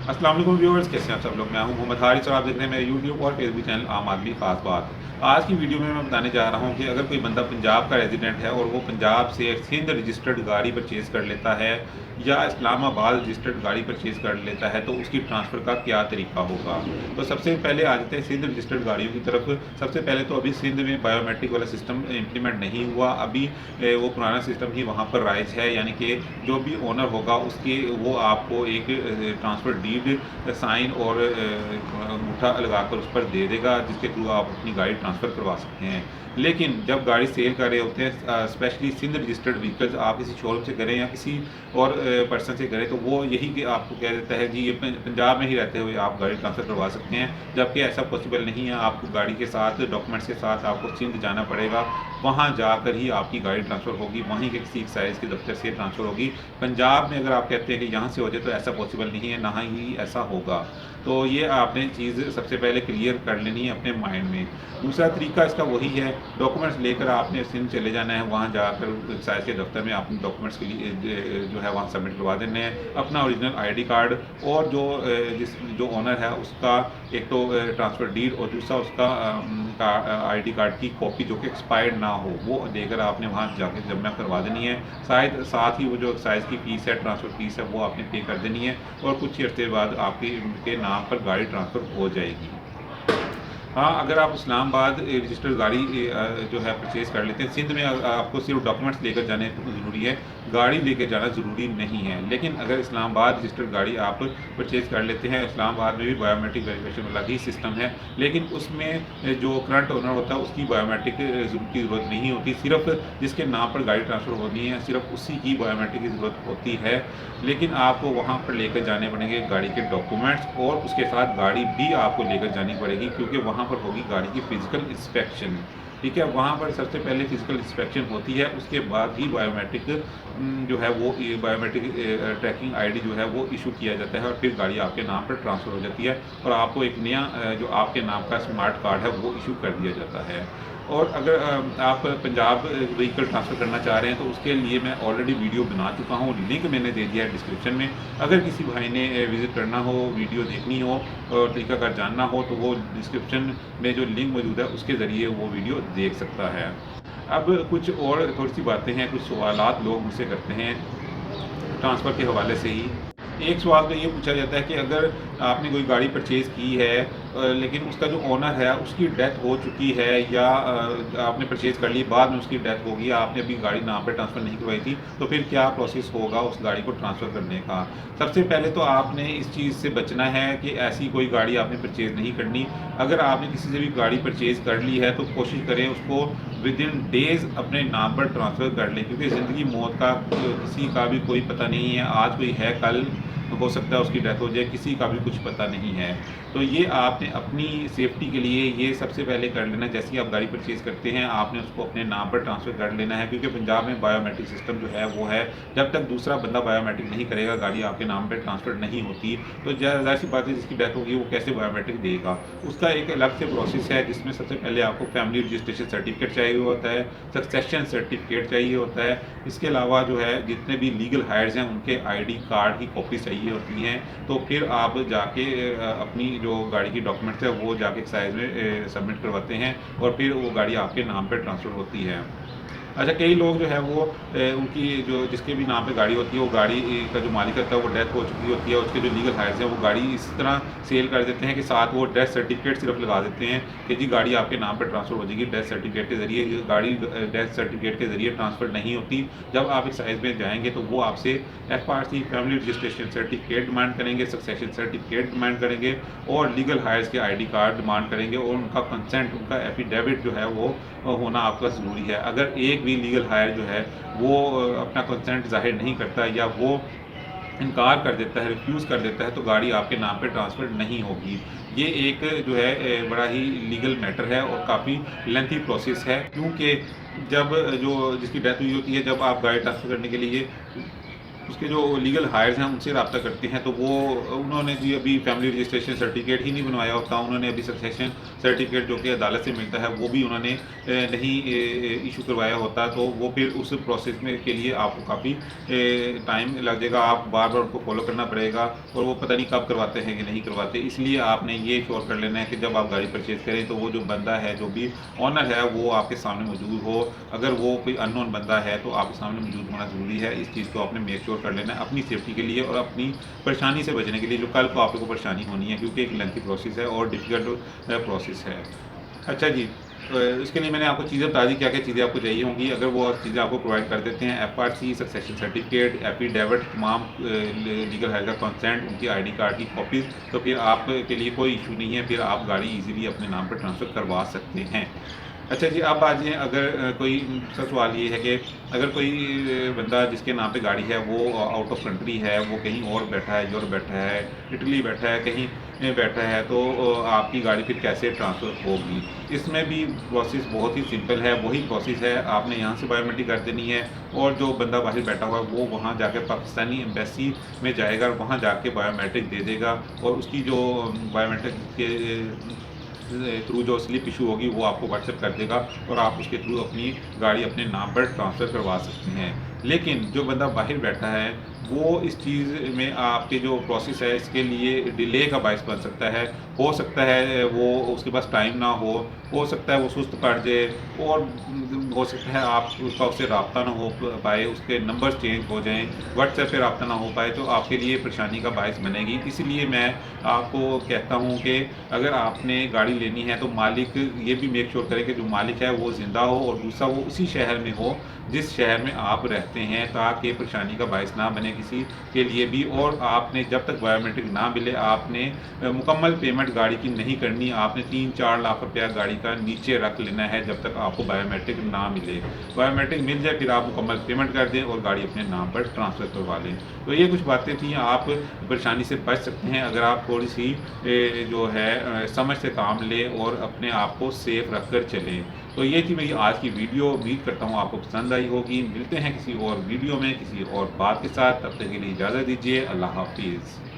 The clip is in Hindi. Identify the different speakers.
Speaker 1: अस्सलाम वालेकुम व्यूअर्स, कैसे हैं आप सब लोग। मैं हूं मोहम्मद हारिस और आप देख रहे हैं मेरे यूट्यूब और फेसबुक चैनल आम आदमी खास बात। आज की वीडियो में मैं बताने जा रहा हूं कि अगर कोई बंदा पंजाब का रेजिडेंट है और वो पंजाब से सिंध रजिस्टर्ड गाड़ी परचेज़ कर लेता है या इस्लामाबाद रजिस्टर्ड गाड़ी परचेज़ कर लेता है तो उसकी ट्रांसफ़र का क्या तरीका होगा। तो सबसे पहले आ जाते हैं सिंध रजिस्टर्ड गाड़ियों की तरफ। सबसे पहले तो अभी सिंध में बायोमेट्रिक वाला सिस्टम इम्प्लीमेंट नहीं हुआ। अभी वो पुराना सिस्टम ही वहाँ पर राइज है, यानी कि जो भी ओनर होगा उसकी वो आपको एक ट्रांसफ़र डीड साइन और अंगूठा लगाकर उस पर दे देगा, जिसके थ्रू आप अपनी गाड़ी ट्रांसफ़र करवा सकते हैं। लेकिन जब गाड़ी सेल कर रहे होते हैं, स्पेशली सिंध रजिस्टर्ड व्हीकल्स, आप किसी शोरूम से करें या किसी और पर्सन से करें, तो वो यही कि आपको कह देता है जी ये पंजाब में ही रहते हुए आप गाड़ी ट्रांसफ़र करवा सकते हैं, जबकि ऐसा पॉसिबल नहीं है। आपको गाड़ी के साथ डॉक्यूमेंट्स के साथ आपको सिंध जाना पड़ेगा, वहाँ जाकर ही आपकी गाड़ी ट्रांसफ़र होगी, वहीं के किसी एक्साइज़ के दफ्तर से ट्रांसफ़र होगी। पंजाब में अगर आप कहते हैं कि यहाँ से हो जाए तो ऐसा पॉसिबल नहीं है, ना ही ऐसा होगा। तो ये आपने चीज़ सबसे पहले क्लियर कर लेनी है अपने माइंड में। दूसरा तरीका इसका वही है, डॉक्यूमेंट्स लेकर आपने सिंध चले जाना है, वहाँ जाकर एक्साइज़ के दफ्तर में अपने डॉक्यूमेंट्स के लिए जो है वहाँ सबमिट करवा देने हैं। अपना ओरिजिनल आईडी कार्ड और जो ओनर है उसका एक तो ट्रांसफ़र डीड और दूसरा उसका आईडी कार्ड की कॉपी जो कि एक्सपायर्ड ना हो, वो देकर आपने वहाँ जाके जमा करवा देनी है। शायद साथ ही वो जो एक्साइज़ की फ़ीस है, ट्रांसफ़र फ़ीस है, वो आपने पे कर देनी है और कुछ ही अर्से बाद आपके के नाम पर गाड़ी ट्रांसफ़र हो जाएगी। हाँ, अगर आप इस्लामाबाद रजिस्टर्ड गाड़ी जो है परचेज़ कर लेते हैं, सिंध में आपको सिर्फ डॉक्यूमेंट्स लेकर जाने ज़रूरी है, गाड़ी लेकर जाना ज़रूरी नहीं है। लेकिन अगर इस्लामाबाद रजिस्टर्ड गाड़ी आप परचेज़ कर लेते हैं, इस्लामाबाद में भी बायोमेट्रिक वेरिफिकेशन वाला ही सिस्टम है, लेकिन उसमें जो करंट ओनर होता है उसकी बायोमेट्रिक की ज़रूरत नहीं होती, सिर्फ जिसके नाम पर गाड़ी ट्रांसफ़र होनी है सिर्फ उसी की बायोमेट्रिक की ज़रूरत होती है। लेकिन आपको वहाँ पर लेकर जाने पड़ेंगे गाड़ी के डॉक्यूमेंट्स और उसके साथ गाड़ी भी आपको लेकर जानी पड़ेगी, क्योंकि वहाँ पर होगी गाड़ी की फ़िज़िकल इंस्पेक्शन। ठीक है, वहाँ पर सबसे पहले फ़िज़िकल इंस्पेक्शन होती है, उसके बाद ही बायोमेट्रिक जो है वो बायोमेट्रिक ट्रैकिंग आईडी जो है वो इशू किया जाता है और फिर गाड़ी आपके नाम पर ट्रांसफ़र हो जाती है और आपको एक नया जो आपके नाम का स्मार्ट कार्ड है वो इशू कर दिया जाता है। और अगर आप पंजाब व्हीकल ट्रांसफ़र करना चाह रहे हैं तो उसके लिए मैं ऑलरेडी वीडियो बना चुका हूँ, लिंक मैंने दे दिया है डिस्क्रिप्शन में। अगर किसी भाई ने विज़िट करना हो, वीडियो देखनी हो और तरीकाकार जानना हो तो वो डिस्क्रिप्शन में जो लिंक मौजूद है उसके ज़रिए वो वीडियो देख सकता है। अब कुछ और थोड़ी-सी बातें हैं, कुछ सवालात लोग मुझसे करते हैं ट्रांसफ़र के हवाले से ही। एक सवाल तो ये पूछा जाता है कि अगर आपने कोई गाड़ी परचेज़ की है लेकिन उसका जो ओनर है उसकी डेथ हो चुकी है या आपने परचेज़ कर ली, बाद में उसकी डेथ हो गई, आपने अभी गाड़ी नाम पे ट्रांसफ़र नहीं करवाई थी, तो फिर क्या प्रोसेस होगा उस गाड़ी को ट्रांसफ़र करने का। सबसे पहले तो आपने इस चीज़ से बचना है कि ऐसी कोई गाड़ी आपने परचेज़ नहीं करनी। अगर आपने किसी से भी गाड़ी परचेज़ कर ली है तो कोशिश करें उसको विदिन डेज़ अपने नाम पर ट्रांसफ़र कर लें, क्योंकि ज़िंदगी मौत का किसी का भी कोई पता नहीं है। आज कोई है, कल हो सकता है उसकी डेथ हो जाए, किसी का भी कुछ पता नहीं है। तो ये आपने अपनी सेफ्टी के लिए ये सबसे पहले कर लेना है। जैसे ही आप गाड़ी परचेज़ करते हैं आपने उसको अपने नाम पर ट्रांसफ़र कर लेना है, क्योंकि पंजाब में बायोमेट्रिक सिस्टम जो है वो है, जब तक दूसरा बंदा बायोमेट्रिक नहीं करेगा गाड़ी आपके नाम पर ट्रांसफ़र नहीं होती। तो ज़ाहिर-सी बात है जिसकी डेथ होगी वो कैसे बायोमेट्रिक देगा। उसका एक अलग से प्रोसेस है जिसमें सबसे पहले आपको फैमिली रजिस्ट्रेशन सर्टिफिकेट चाहिए होता है, सक्सेशन सर्टिफिकेट चाहिए होता है। इसके अलावा जो है जितने भी लीगल हायर्स हैं उनके आईडी कार्ड की कॉपी चाहिए होती हैं। तो फिर आप जाके अपनी जो गाड़ी की डॉक्यूमेंट्स है वो जाके एक्साइज़ में सबमिट करवाते हैं और फिर वो गाड़ी आपके नाम पे ट्रांसफ़र होती है। अच्छा, कई लोग जो है वो उनकी जो जिसके भी नाम पे गाड़ी होती है वो गाड़ी का जो मालिक होता है वो डेथ हो चुकी होती है, उसके जो लीगल हायर्स हैं वो गाड़ी इस तरह सेल कर देते हैं कि साथ वो डेथ सर्टिफिकेट सिर्फ लगा देते हैं कि जी गाड़ी आपके नाम पर ट्रांसफ़र हो जाएगी। डेथ सर्टिफिकेट के ज़रिए गाड़ी डेथ सर्टिफिकेट के ज़रिए ट्रांसफ़र नहीं होती। जब आप एक्साइज़ में जाएँगे तो वो आपसे FRC family registration certificate demand करेंगे, सक्सेशन सर्टिफिकेट डिमांड करेंगे और लीगल हायर्स के आईडी कार्ड डिमांड करेंगे और उनका कंसेंट, उनका एफिडेविट जो है वो होना आपका ज़रूरी है। अगर एक भी लीगल हायर जो है वो अपना कंसेंट ज़ाहिर नहीं करता या वो इनकार कर देता है, रिफ्यूज़ कर देता है, तो गाड़ी आपके नाम पे ट्रांसफ़र नहीं होगी। ये एक जो है बड़ा ही लीगल मैटर है और काफ़ी लेंथी प्रोसेस है, क्योंकि जब जो जिसकी डेथ हुई होती है, जब आप गाड़ी ट्रांसफ़र करने के लिए उसके जो लीगल हायर्स हैं उनसे रब्ता करते हैं तो वो उन्होंने जी अभी फैमिली रजिस्ट्रेशन सर्टिफिकेट ही नहीं बनवाया होता, उन्होंने अभी सक्सेशन सर्टिफिकेट जो कि अदालत से मिलता है वो भी उन्होंने नहीं इशू करवाया होता, तो वो फिर उस प्रोसेस में के लिए आपको काफ़ी टाइम लग जाएगा, आप बार बार उनको फॉलो करना पड़ेगा और वो पता नहीं कब करवाते हैं कि नहीं करवाते। इसलिए आपने ये श्योर कर लेना है कि जब आप गाड़ी परचेज़ करें तो वो जो बंदा है, जो भी ऑनर है, वो आपके सामने मौजूद हो। अगर वो कोई अननोन बंदा है तो आपके सामने मौजूद होना ज़रूरी है। इस चीज़ को आपने मेक श्योर कर लेना है अपनी सेफ्टी के लिए और अपनी परेशानी से बचने के लिए, जो कल को आपको परेशानी होनी है, क्योंकि एक लेंथी प्रोसेस है और डिफ़िकल्ट प्रोसेस है। अच्छा जी, इसके लिए मैंने आपको चीज़ें बता दी, क्या-क्या चीज़ें आपको चाहिए होंगी। अगर वो चीज़ें आपको प्रोवाइड कर देते हैं, एफआरसी, सक्सेशन सर्टिफिकेट, एफिडेविट, तमाम लीगल हेल्थ का कंसेंट, उनकी आईडी कार्ड की कॉपीज़, तो फिर आपके लिए कोई इशू नहीं है, फिर आप गाड़ी ईज़िली अपने नाम पर ट्रांसफ़र करवा सकते हैं। अच्छा जी, अब आ जाएँ, अगर कोई सा सवाल ये है कि अगर कोई बंदा जिसके नाम पे गाड़ी है वो आउट ऑफ कंट्री है, वो कहीं और बैठा है, यूरोप बैठा है, इटली बैठा है, कहीं बैठा है, तो आपकी गाड़ी फिर कैसे ट्रांसफ़र होगी? इसमें भी प्रोसेस बहुत ही सिंपल है, वही प्रोसेस है, आपने यहाँ से बायोमेट्रिक कर देनी है और जो बंदा बाहर बैठा हुआ है वो वहाँ जाके पाकिस्तानी एम्बेसी में जाएगा, वहाँ जाके बायोमेट्रिक दे देगा और उसकी जो बायोमेट्रिक के थ्रू जो स्लिप इशू होगी वो आपको व्हाट्सएप कर देगा और आप उसके थ्रू अपनी गाड़ी अपने नाम पर ट्रांसफ़र करवा सकते हैं। लेकिन जो बंदा बाहर बैठा है वो इस चीज़ में आपके जो प्रोसेस है इसके लिए डिले का बायस बन सकता है। हो सकता है वो उसके पास टाइम ना हो सकता है वो सुस्त पड़ जाए और हो सकता है आप उसका उससे राब्ता ना हो पाए, उसके नंबर्स चेंज हो जाएँ, व्हाट्सएप पे राब्ता ना हो पाए, तो आपके लिए परेशानी का बायस बनेगी। इसीलिए मैं आपको कहता हूँ कि अगर आपने गाड़ी लेनी है तो मालिक ये भी मेक श्योर करें कि जो मालिक है वो ज़िंदा हो और दूसरा वो उसी शहर में हो जिस शहर में आप रहते हैं, ताकि परेशानी का बायस ना बने किसी के लिए भी। और आपने जब तक बायोमेट्रिक ना मिले आपने मुकम्मल पेमेंट गाड़ी की नहीं करनी, आपने 3-4 लाख रुपया गाड़ी का नीचे रख लेना है जब तक आपको बायोमेट्रिक ना मिले। बायोमेट्रिक मिल जाए फिर आप मुकम्मल पेमेंट कर दें और गाड़ी अपने नाम पर ट्रांसफ़र करवा लें। तो ये कुछ बातें थी, आप परेशानी से बच सकते हैं अगर आप थोड़ी सी जो है समझ से काम लें और अपने आप को सेफ रख कर चलें। तो ये थी मेरी आज की वीडियो, उम्मीद करता हूँ आपको पसंद आई होगी। मिलते हैं किसी और वीडियो में किसी और बात के साथ, तब तक के लिए इजाज़त दीजिए। अल्लाह हाफ़िज़।